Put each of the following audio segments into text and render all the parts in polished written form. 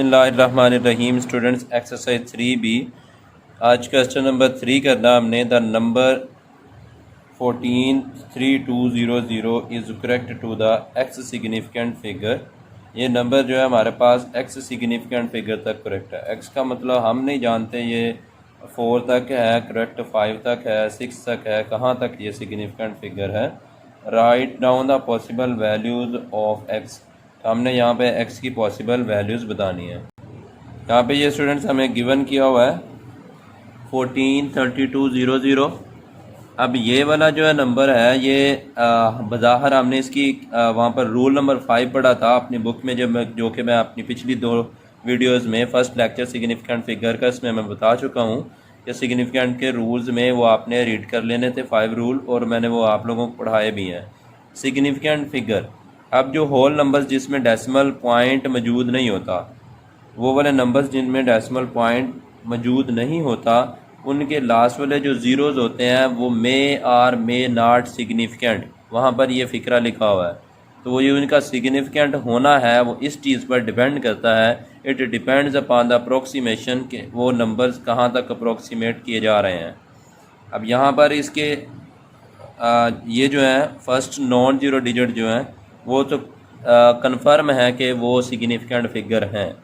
बिस्मिल्लाहिर्रहमानिर्रहीम। Students exercise 3B। आज question number 3 करना हमने। The number 143200 is correct to the X significant figure. ये नंबर जो है हमारे पास एक्स सिग्निफिकेंट फिगर तक करेक्ट है। एक्स का मतलब हम नहीं जानते, ये 4 तक है करेक्ट, 5 तक है, 6 तक है, कहाँ तक ये सिग्निफिकेंट फिगर है। Write down the possible values of x. हमने यहाँ पे x की पॉसिबल वैल्यूज़ बतानी है। यहाँ पे ये स्टूडेंट्स हमें गिवन किया हुआ है 143200। अब ये वाला जो है नंबर है, ये बज़ाहिर हमने इसकी वहाँ पर रूल नंबर 5 पढ़ा था अपनी बुक में, जो कि मैं अपनी पिछली 2 वीडियोज़ में फर्स्ट लेक्चर सिग्निफिकेंट फिगर का इसमें मैं बता चुका हूँ कि सिग्निफिकेंट के रूल्स में वो आपने रीड कर लेने थे 5 रूल, और मैंने वो आप लोगों को पढ़ाए भी हैं। सिग्निफिकेंट फिगर, अब जो होल नंबर्स जिसमें डेसिमल पॉइंट मौजूद नहीं होता, वो वाले नंबर्स जिनमें डेसिमल पॉइंट मौजूद नहीं होता, उनके लास्ट वाले जो ज़ीरोज़ होते हैं वो मे आर मे नॉट सिग्निफिकेंट, वहाँ पर ये फ़िक्रा लिखा हुआ है। तो वो ये उनका सिग्निफिकेंट होना है वो इस चीज़ पर डिपेंड करता है। It depends upon the approximation के वो नंबर्स कहाँ तक अप्रोक्सीमेट किए जा रहे हैं। अब यहाँ पर इसके ये जो है फर्स्ट नॉन ज़ीरो डिजिट जो है वो तो कंफर्म है कि वो सिग्निफिकेंट फिगर हैं।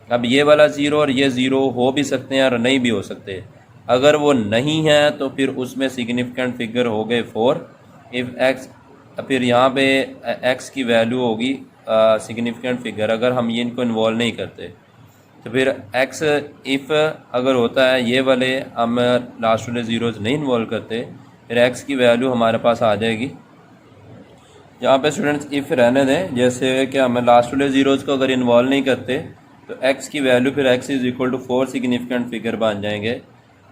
अब ये वाला ज़ीरो और ये ज़ीरो हो भी सकते हैं और नहीं भी हो सकते। अगर वो नहीं है तो फिर उसमें सिग्निफिकेंट फिगर हो गए 4 इफ़ एक्स। फिर यहाँ पे एक्स की वैल्यू होगी सिग्निफिकेंट फिगर, अगर हम ये इनको इन्वॉल्व नहीं करते। तो फिर एक्स इफ़ अगर होता है ये वाले हम लास्ट वाले ज़ीरोज़ नहीं इन्वॉल्व करते, फिर एक्स की वैल्यू हमारे पास आ जाएगी। यहाँ पे स्टूडेंट्स इफ़ रहने दें, जैसे कि हम लास्ट वाले ज़ीरोज़ को अगर इन्वॉल्व नहीं करते तो x की वैल्यू फिर x is equal to 4 significant figure बन जाएंगे।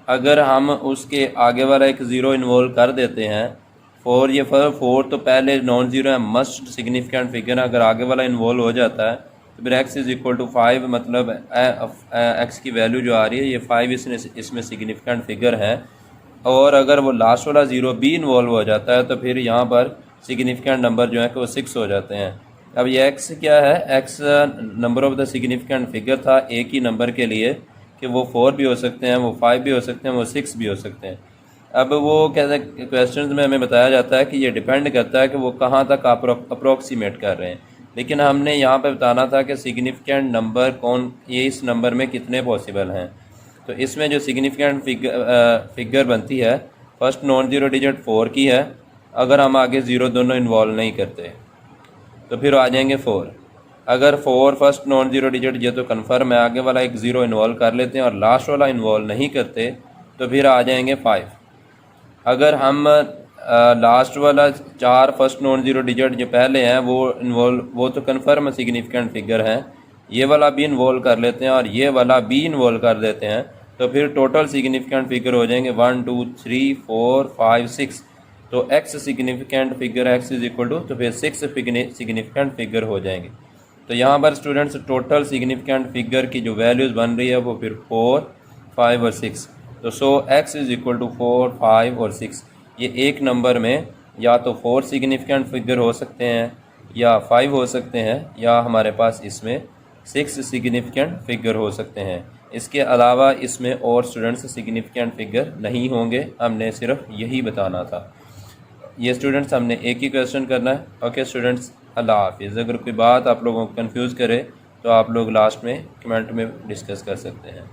अगर हम उसके आगे वाला एक ज़ीरो इन्वॉल्व कर देते हैं 4, ये 4 तो पहले नॉन ज़ीरो है, मस्ट सिग्निफिकेंट फिगर, अगर आगे वाला इन्वॉल्व हो जाता है तो फिर x इज़ इक्वल टू 5, मतलब x की वैल्यू जो आ रही है ये 5 इसमें सिग्निफिकेंट फिगर है। और अगर वो लास्ट वाला ज़ीरो भी इन्वॉल्व हो जाता है तो फिर यहाँ पर सिग्निफिकेंट नंबर जो है कि वो 6 हो जाते हैं। अब ये x क्या है, x number of the significant figure था एक ही नंबर के लिए कि वो 4 भी हो सकते हैं, वो 5 भी हो सकते हैं, वो 6 भी हो सकते हैं। अब वो कहते हैं क्वेश्चन में हमें बताया जाता है कि ये डिपेंड करता है कि वो कहाँ तक अप्रोक्सीमेट कर रहे हैं। लेकिन हमने यहाँ पे बताना था कि सिग्निफिकेंट नंबर कौन, ये इस नंबर में कितने पॉसिबल हैं। तो इसमें जो सिग्निफिकेंट फिगर बनती है फर्स्ट नॉन ज़ीरो डिजिट 4 की है। अगर हम आगे ज़ीरो दोनों इन्वॉल्व नहीं करते तो फिर आ जाएंगे 4। अगर 4 फर्स्ट नॉन ज़ीरो डिजिट ये तो कन्फर्म है, आगे वाला एक ज़ीरो इन्वॉल्व कर लेते हैं और लास्ट वाला इन्वॉल्व नहीं करते तो फिर आ जाएंगे 5। अगर हम लास्ट वाला 4 फर्स्ट नॉन ज़ीरो डिजिट जो पहले हैं वो तो कन्फर्म सिग्निफिकेंट फिगर हैं, ये वाला भी इन्वॉल्व कर लेते हैं और ये वाला भी इन्वॉल्व कर देते हैं तो फिर टोटल सिग्निफिकेंट फिगर हो जाएंगे 1 2 3 4 5 6। तो x significant figure x is equal to, तो फिर 6 सिग्निफिकेंट फिगर हो जाएंगे। तो यहाँ पर स्टूडेंट्स टोटल सिग्निफिकेंट फिगर की जो वैल्यूज़ बन रही है वो फिर 4 5 और 6। तो सो x इज़ इक्वल टू 4 5 और 6। ये एक नंबर में या तो 4 सिग्निफिकेंट फिगर हो सकते हैं या 5 हो सकते हैं, या हमारे पास इसमें 6 सिग्निफिकेंट फिगर हो सकते हैं। इसके अलावा इसमें और स्टूडेंट्स सिग्निफिकेंट फिगर नहीं होंगे, हमने सिर्फ यही बताना था। ये स्टूडेंट्स हमने एक ही क्वेश्चन करना है। ओके स्टूडेंट्स, अल्लाह हाफिज़। अगर कोई बात आप लोगों को कंफ्यूज करे तो आप लोग लास्ट में कमेंट में डिस्कस कर सकते हैं।